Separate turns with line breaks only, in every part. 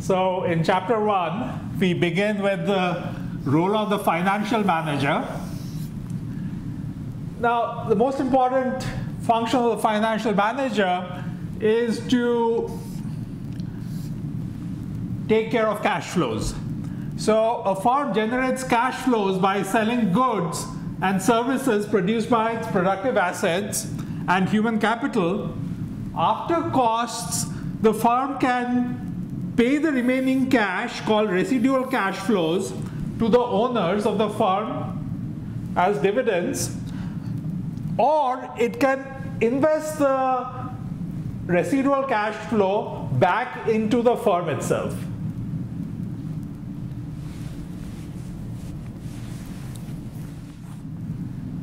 So in chapter 1, we begin with the role of the financial manager. Now, the most important function of the financial manager is to take care of cash flows. So a firm generates cash flows by selling goods and services produced by its productive assets and human capital. After costs, the firm can pay the remaining cash, called residual cash flows, to the owners of the firm as dividends, or it can invest the residual cash flow back into the firm itself.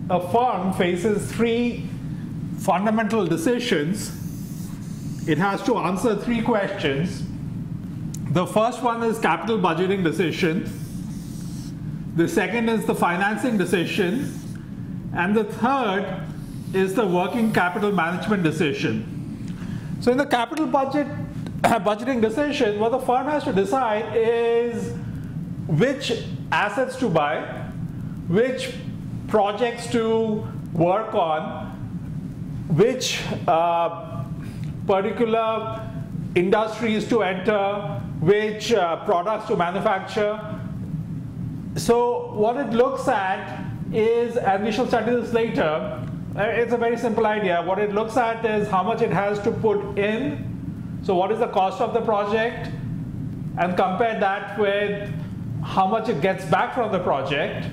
A firm faces three fundamental decisions. It has to answer three questions. The first one is capital budgeting decision. The second is the financing decision. And the third is the working capital management decision. So in the capital budgeting decision, what the firm has to decide is which assets to buy, which projects to work on, which particular industries to enter, which products to manufacture. So what it looks at is, and we shall study this later, it's a very simple idea. What it looks at is how much it has to put in. So what is the cost of the project, and compare that with how much it gets back from the project.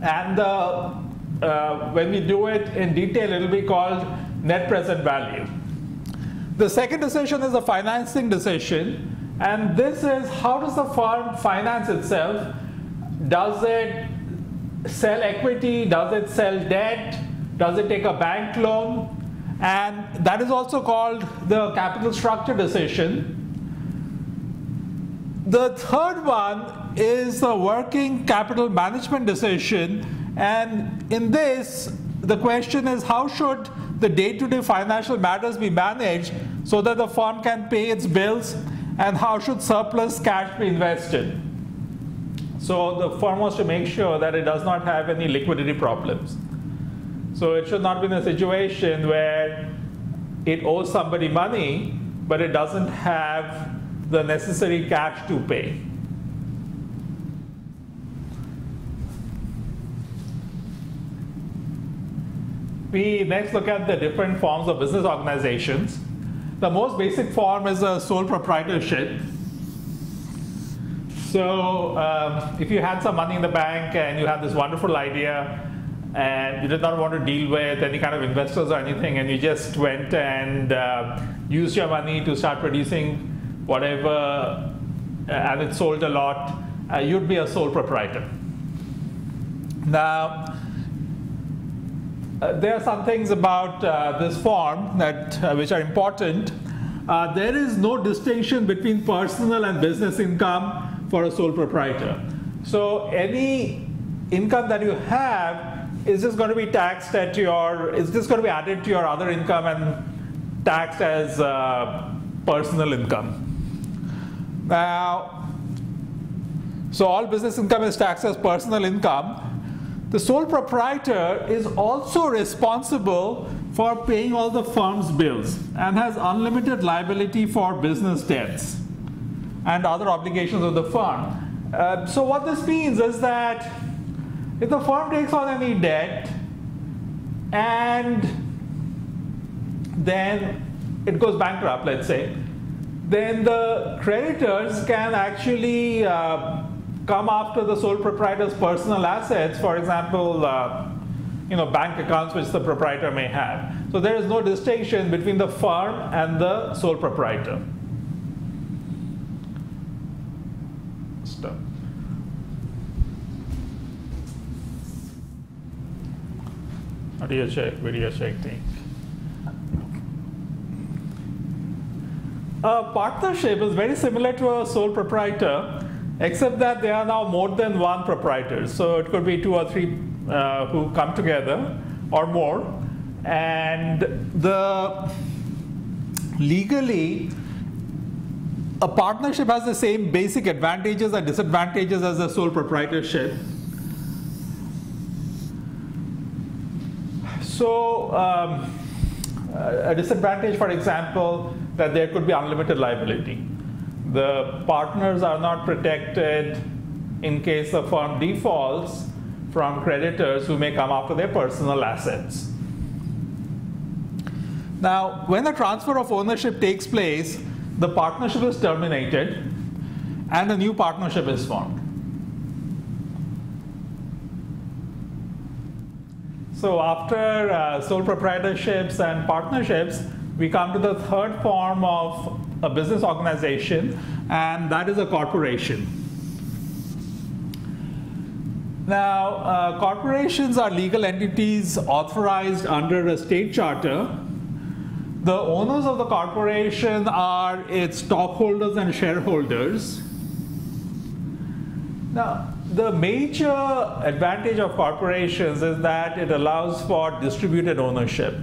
And when we do it in detail, it will be called net present value. The second decision is a financing decision, and this is how does the firm finance itself? Does it sell equity? Does it sell debt? Does it take a bank loan? And that is also called the capital structure decision. The third one is the working capital management decision, and in this, the question is how should the day-to-day financial matters be managed so that the firm can pay its bills, and how should surplus cash be invested. So the firm wants to make sure that it does not have any liquidity problems. So it should not be in a situation where it owes somebody money, but it doesn't have the necessary cash to pay. We next look at the different forms of business organizations. The most basic form is a sole proprietorship. So if you had some money in the bank and you had this wonderful idea and you did not want to deal with any kind of investors or anything, and you just went and used your money to start producing whatever, and it sold a lot, you'd be a sole proprietor. Now, there are some things about this form that which are important. There is no distinction between personal and business income for a sole proprietor. So any income that you have is just going to be taxed at your, it's just going to be added to your other income and taxed as personal income. Now, so all business income is taxed as personal income. The sole proprietor is also responsible for paying all the firm's bills and has unlimited liability for business debts and other obligations of the firm. So what this means is that if the firm takes on any debt and then it goes bankrupt, let's say, then the creditors can actually come after the sole proprietor's personal assets, for example, bank accounts which the proprietor may have. So there is no distinction between the firm and the sole proprietor. Stop. Audio check, video check thing. A partnership is very similar to a sole proprietor, except that there are now more than one proprietor. So it could be 2 or 3 who come together or more. And legally, a partnership has the same basic advantages and disadvantages as a sole proprietorship. So a disadvantage, for example, that there could be unlimited liability. The partners are not protected in case the firm defaults from creditors who may come after their personal assets. Now, when the transfer of ownership takes place, the partnership is terminated and a new partnership is formed. So after sole proprietorships and partnerships, we come to the third form of a business organization, and that is a corporation. Now, corporations are legal entities authorized under a state charter. The owners of the corporation are its stockholders and shareholders. Now, the major advantage of corporations is that it allows for distributed ownership.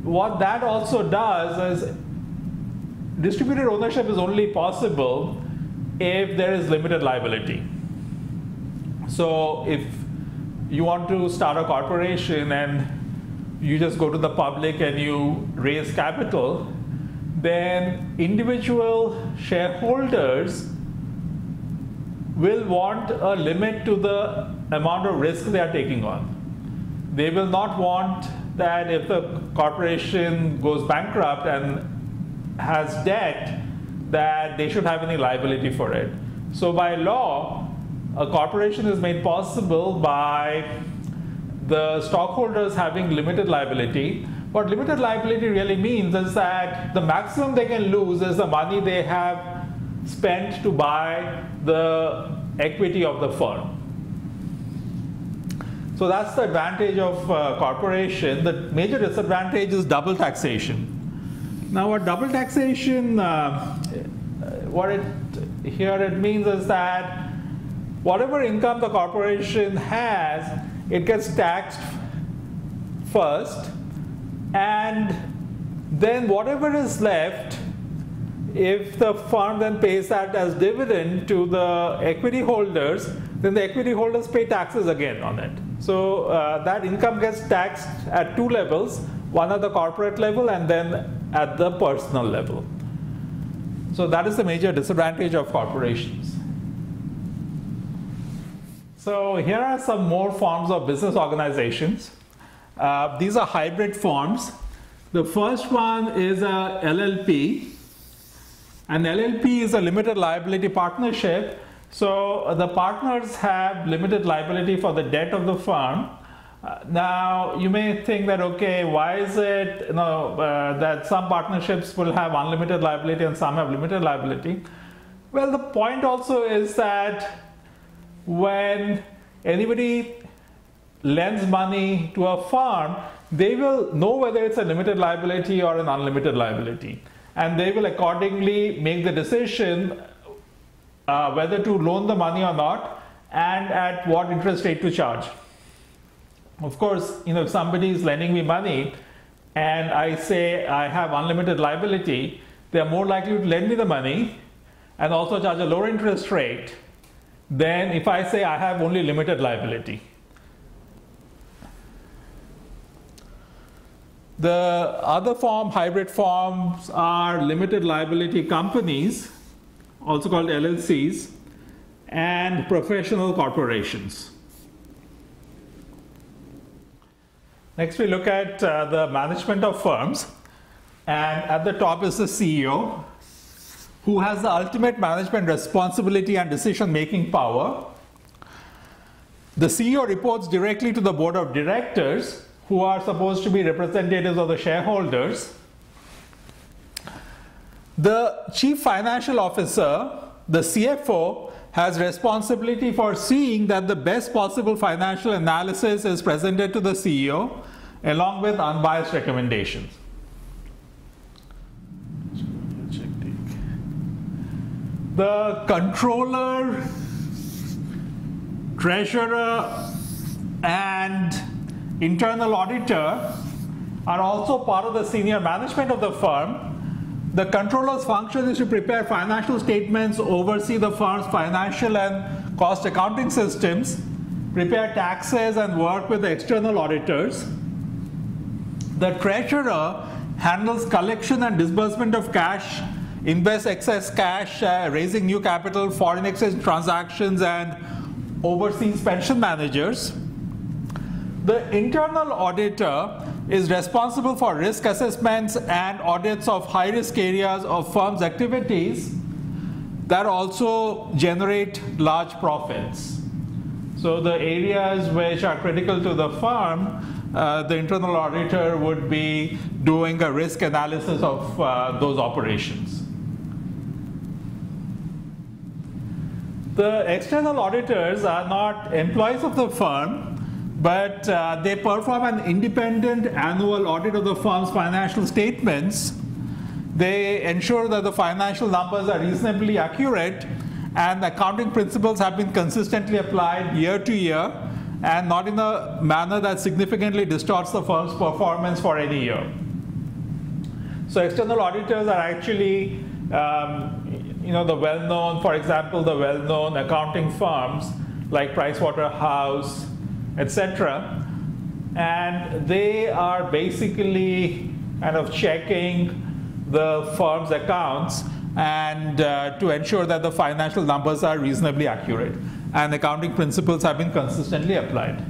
What that also does is distributed ownership is only possible if there is limited liability. So if you want to start a corporation and you just go to the public and you raise capital, then individual shareholders will want a limit to the amount of risk they are taking on. They will not want that if the corporation goes bankrupt and has debt, that they should have any liability for it. So by law, a corporation is made possible by the stockholders having limited liability. What limited liability really means is that the maximum they can lose is the money they have spent to buy the equity of the firm. So that's the advantage of corporation. The major disadvantage is double taxation. Now, what double taxation, here it means is that whatever income the corporation has, it gets taxed first, and then whatever is left, if the firm then pays that as dividend to the equity holders, then the equity holders pay taxes again on it. So that income gets taxed at two levels, one at the corporate level and then at the personal level. So that is the major disadvantage of corporations. So here are some more forms of business organizations. These are hybrid forms. The first one is a LLP. An LLP is a limited liability partnership. So the partners have limited liability for the debt of the firm. Now you may think that, okay, why is it that some partnerships will have unlimited liability and some have limited liability? Well, the point also is that when anybody lends money to a firm, they will know whether it's a limited liability or an unlimited liability. And they will accordingly make the decision whether to loan the money or not and at what interest rate to charge. Of course, if somebody is lending me money and I say I have unlimited liability, they are more likely to lend me the money and also charge a lower interest rate than if I say I have only limited liability. The other form, hybrid forms, are limited liability companies, also called LLCs, and professional corporations. Next, we look at the management of firms, and at the top is the CEO, who has the ultimate management responsibility and decision-making power. The CEO reports directly to the board of directors, who are supposed to be representatives of the shareholders. The chief financial officer, the CFO, has responsibility for seeing that the best possible financial analysis is presented to the CEO, along with unbiased recommendations. The controller, treasurer, and internal auditor are also part of the senior management of the firm. The controller's function is to prepare financial statements, oversee the firm's financial and cost accounting systems, prepare taxes, and work with the external auditors. The treasurer handles collection and disbursement of cash, invests excess cash, raising new capital, foreign exchange transactions, and oversees pension managers. The internal auditor is responsible for risk assessments and audits of high-risk areas of firm's activities that also generate large profits. So the areas which are critical to the firm, the internal auditor would be doing a risk analysis of those operations. The external auditors are not employees of the firm, but they perform an independent annual audit of the firm's financial statements. They ensure that the financial numbers are reasonably accurate and accounting principles have been consistently applied year to year and not in a manner that significantly distorts the firm's performance for any year. So external auditors are actually the well-known, for example, the well-known accounting firms like Pricewaterhouse, etc. And they are basically kind of checking the firm's accounts and to ensure that the financial numbers are reasonably accurate and accounting principles have been consistently applied.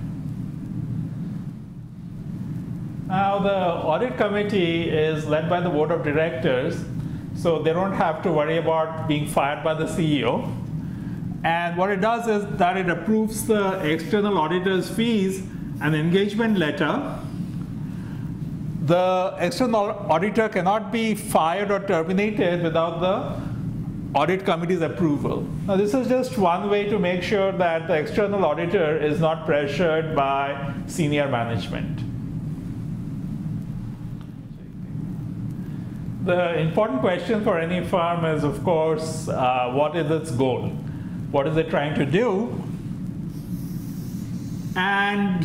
Now the audit committee is led by the board of directors, so they don't have to worry about being fired by the CEO. And what it does is that it approves the external auditor's fees and engagement letter. The external auditor cannot be fired or terminated without the audit committee's approval. Now this is just one way to make sure that the external auditor is not pressured by senior management. The important question for any firm is, of course, what is its goal? What is it trying to do? And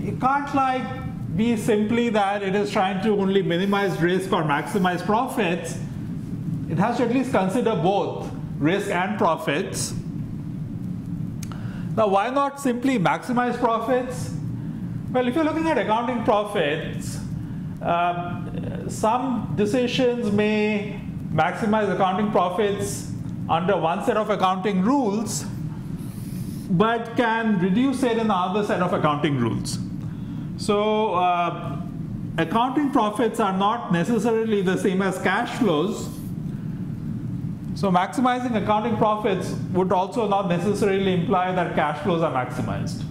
it can't be simply that it is trying to only minimize risk or maximize profits. It has to at least consider both risk and profits. Now, why not simply maximize profits? Well, if you're looking at accounting profits, some decisions may maximize accounting profits under one set of accounting rules, but can reduce it in another set of accounting rules. So accounting profits are not necessarily the same as cash flows. So maximizing accounting profits would also not necessarily imply that cash flows are maximized.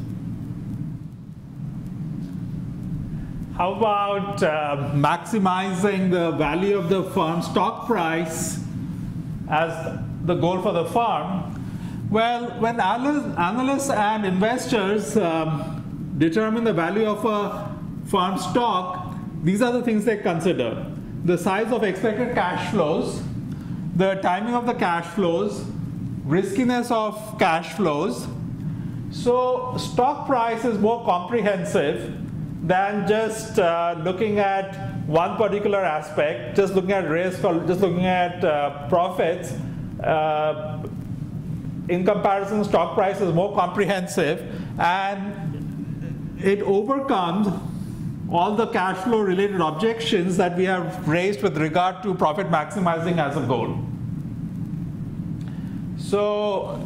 How about maximizing the value of the firm's stock price as the goal for the firm? Well, when analysts and investors determine the value of a firm's stock, these are the things they consider: the size of expected cash flows, the timing of the cash flows, riskiness of cash flows. So stock price is more comprehensive than just looking at one particular aspect, just looking at risk or just looking at profits. In comparison, stock price is more comprehensive and it overcomes all the cash flow related objections that we have raised with regard to profit maximizing as a goal. So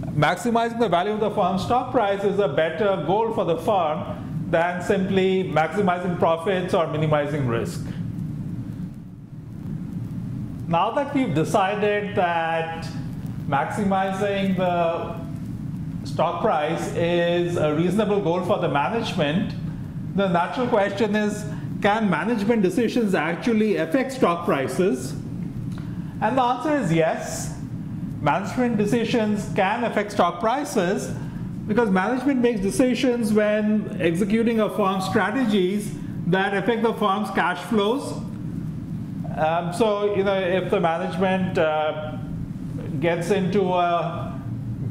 maximizing the value of the firm's stock price is a better goal for the firm than simply maximizing profits or minimizing risk. Now that we've decided that maximizing the stock price is a reasonable goal for the management, the natural question is, can management decisions actually affect stock prices? And the answer is yes. Management decisions can affect stock prices because management makes decisions when executing a firm's strategies that affect the firm's cash flows. So, if the management gets into a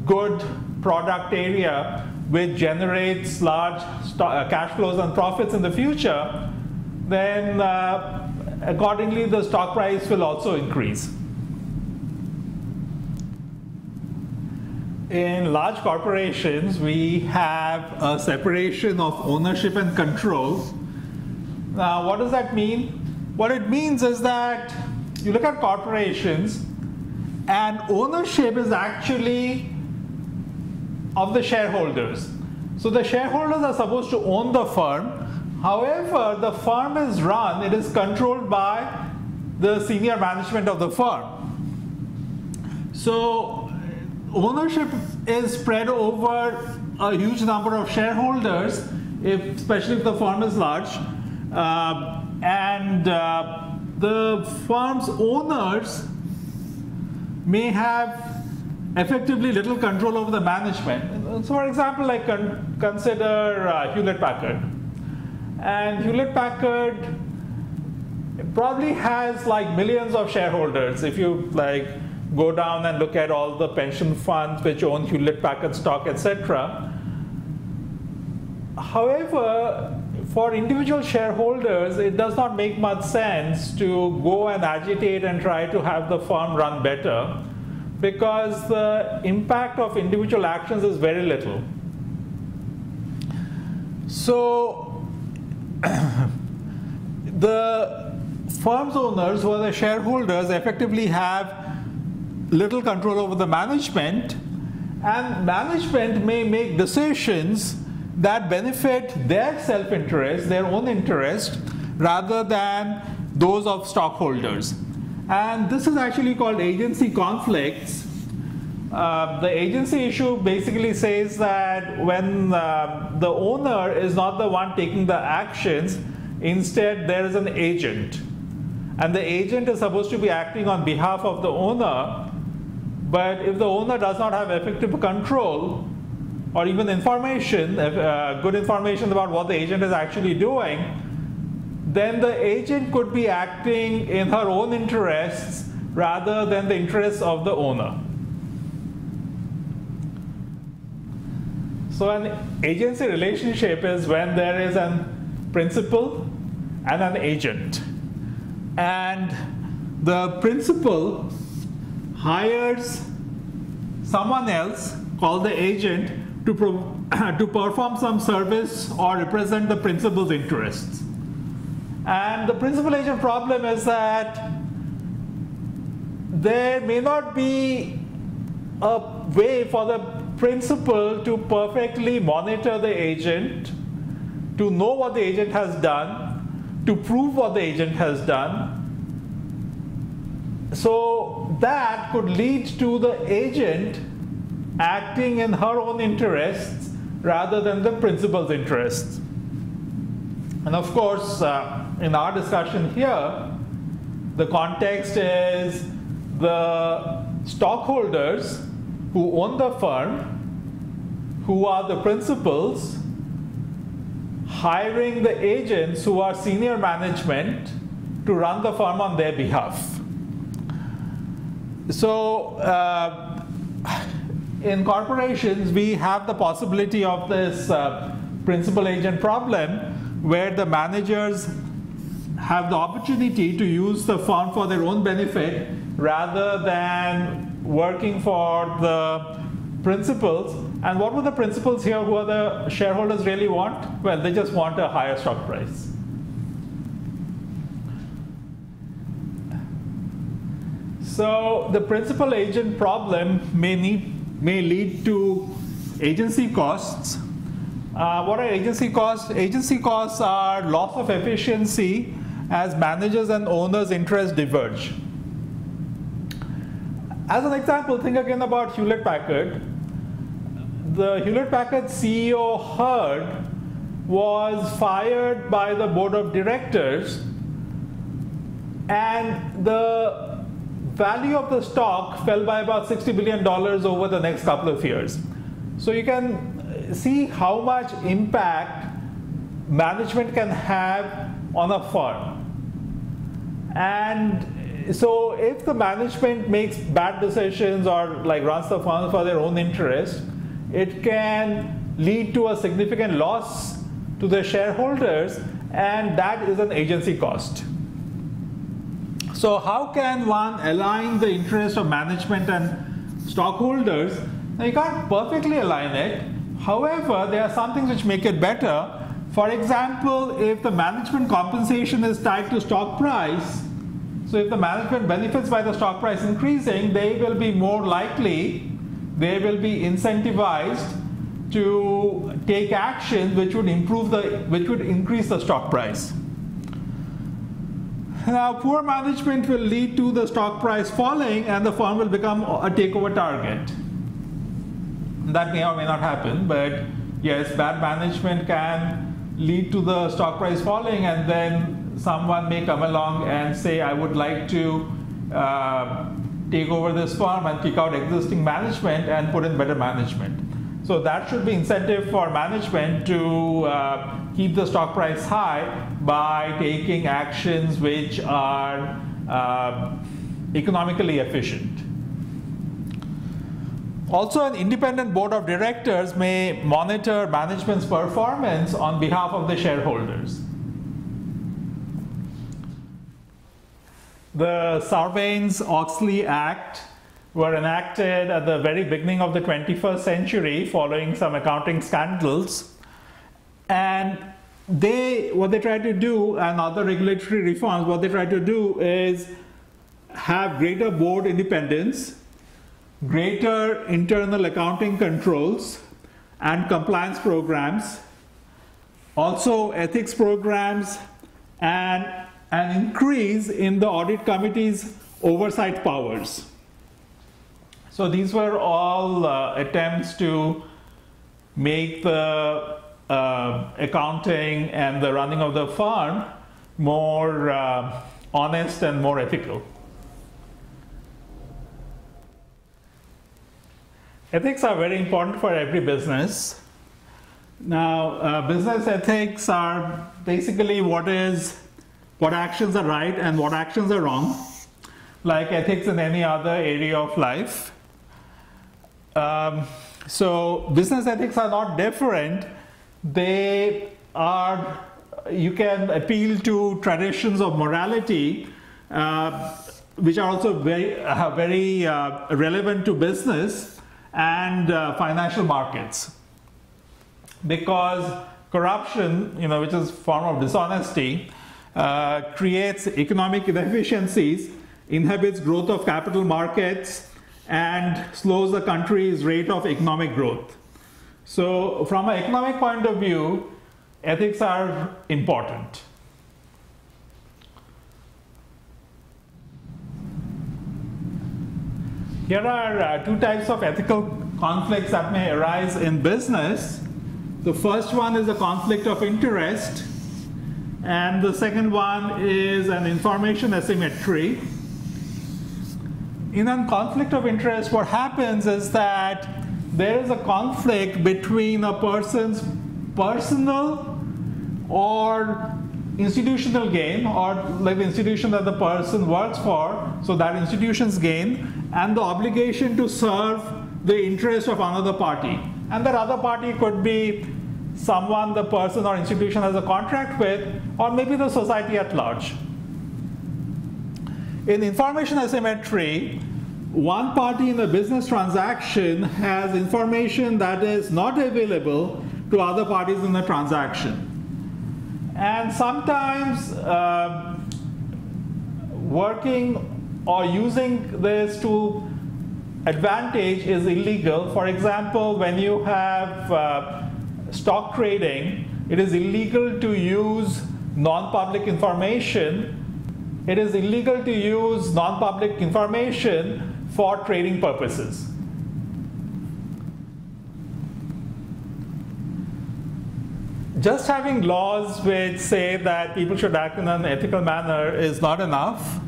good product area which generates large cash flows and profits in the future, then accordingly the stock price will also increase. In large corporations, we have a separation of ownership and control. Now, what does that mean? What it means is that you look at corporations, and ownership is actually of the shareholders. So the shareholders are supposed to own the firm. However, the firm is run, it is controlled by the senior management of the firm. So ownership is spread over a huge number of shareholders, especially if the firm is large. The firm's owners may have effectively little control over the management. So for example, like consider Hewlett-Packard. And Hewlett-Packard probably has like millions of shareholders. If you like go down and look at all the pension funds which own Hewlett-Packard stock, etc. However, for individual shareholders, it does not make much sense to go and agitate and try to have the firm run better, because the impact of individual actions is very little. So the firm's owners, who are the shareholders, effectively have little control over the management, and management may make decisions that benefit their self-interest, their own interest, rather than those of stockholders. And this is actually called agency conflicts. The agency issue basically says that when the owner is not the one taking the actions, instead there is an agent. And the agent is supposed to be acting on behalf of the owner, but if the owner does not have effective control, or even information, good information about what the agent is actually doing, then the agent could be acting in her own interests rather than the interests of the owner. So an agency relationship is when there is a principal and an agent. And the principal hires someone else called the agent to perform some service or represent the principal's interests. And the principal-agent problem is that there may not be a way for the principal to perfectly monitor the agent, to know what the agent has done, to prove what the agent has done. So that could lead to the agent acting in her own interests rather than the principal's interests. And of course, in our discussion here, the context is the stockholders who own the firm, who are the principals, hiring the agents who are senior management to run the firm on their behalf. So in corporations, we have the possibility of this principal-agent problem, where the managers have the opportunity to use the firm for their own benefit rather than working for the principals. And what would the principals here, who are the shareholders, really want? Well, they just want a higher stock price. So the principal-agent problem may lead to agency costs. What are agency costs? Agency costs are loss of efficiency as managers and owners' interests diverge. As an example, think again about Hewlett-Packard. The Hewlett-Packard CEO Hurd was fired by the board of directors, and the value of the stock fell by about $60 billion over the next couple of years. So you can see how much impact management can have on a firm. And so if the management makes bad decisions or like runs the firm for their own interest, it can lead to a significant loss to the shareholders, and that is an agency cost. So how can one align the interest of management and stockholders? Now, you can't perfectly align it. However, there are some things which make it better. For example, if the management compensation is tied to stock price, so if the management benefits by the stock price increasing, they will be more likely, they will be incentivized to take actions which would increase the stock price. Now, poor management will lead to the stock price falling and the firm will become a takeover target. That may or may not happen, but yes, bad management can lead to the stock price falling, and then someone may come along and say, I would like to take over this firm and kick out existing management and put in better management. So that should be incentive for management to keep the stock price high by taking actions which are economically efficient. Also, an independent board of directors may monitor management's performance on behalf of the shareholders. The Sarbanes-Oxley Act were enacted at the very beginning of the 21st century following some accounting scandals. And what they try to do, and other regulatory reforms, what they try to do is have greater board independence, greater internal accounting controls and compliance programs, also ethics programs, and an increase in the audit committee's oversight powers. So these were all attempts to make the accounting and the running of the firm more honest and more ethical. Ethics are very important for every business. Now, business ethics are basically what actions are right and what actions are wrong, like ethics in any other area of life. So business ethics are not different. They are, you can appeal to traditions of morality, which are also very relevant to business and financial markets, because corruption, which is a form of dishonesty, creates economic inefficiencies, inhibits growth of capital markets, and slows the country's rate of economic growth. So from an economic point of view, ethics are important. Here are two types of ethical conflicts that may arise in business. The first one is a conflict of interest, and the second one is an information asymmetry. In a conflict of interest, what happens is that there is a conflict between a person's personal or institutional gain, or like the institution that the person works for, so that institution's gain, and the obligation to serve the interest of another party. And that other party could be someone the person or institution has a contract with, or maybe the society at large. In information asymmetry, one party in a business transaction has information that is not available to other parties in the transaction. And sometimes working or using this to advantage is illegal. For example, when you have stock trading, it is illegal to use non-public information. It is illegal to use non-public information for trading purposes. Just having laws which say that people should act in an ethical manner is not enough.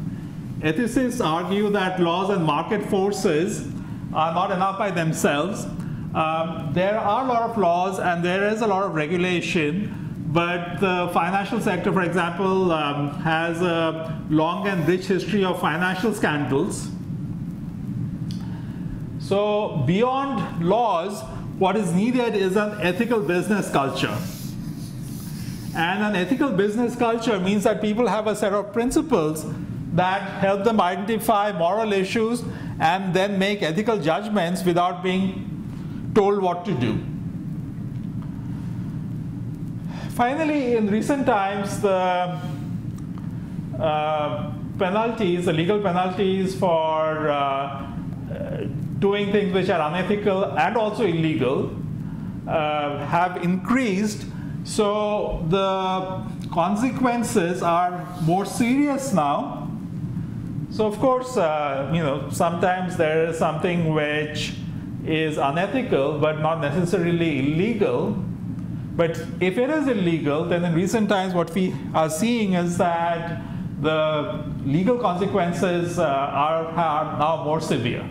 Ethicists argue that laws and market forces are not enough by themselves. There are a lot of laws and there is a lot of regulation, but the financial sector, for example, has a long and rich history of financial scandals. So beyond laws, what is needed is an ethical business culture. And an ethical business culture means that people have a set of principles that help them identify moral issues and then make ethical judgments without being told what to do. Finally, in recent times, the penalties, the legal penalties for doing things which are unethical and also illegal have increased. So the consequences are more serious now. So of course, sometimes there is something which is unethical but not necessarily illegal. But if it is illegal, then in recent times what we are seeing is that the legal consequences are now more severe.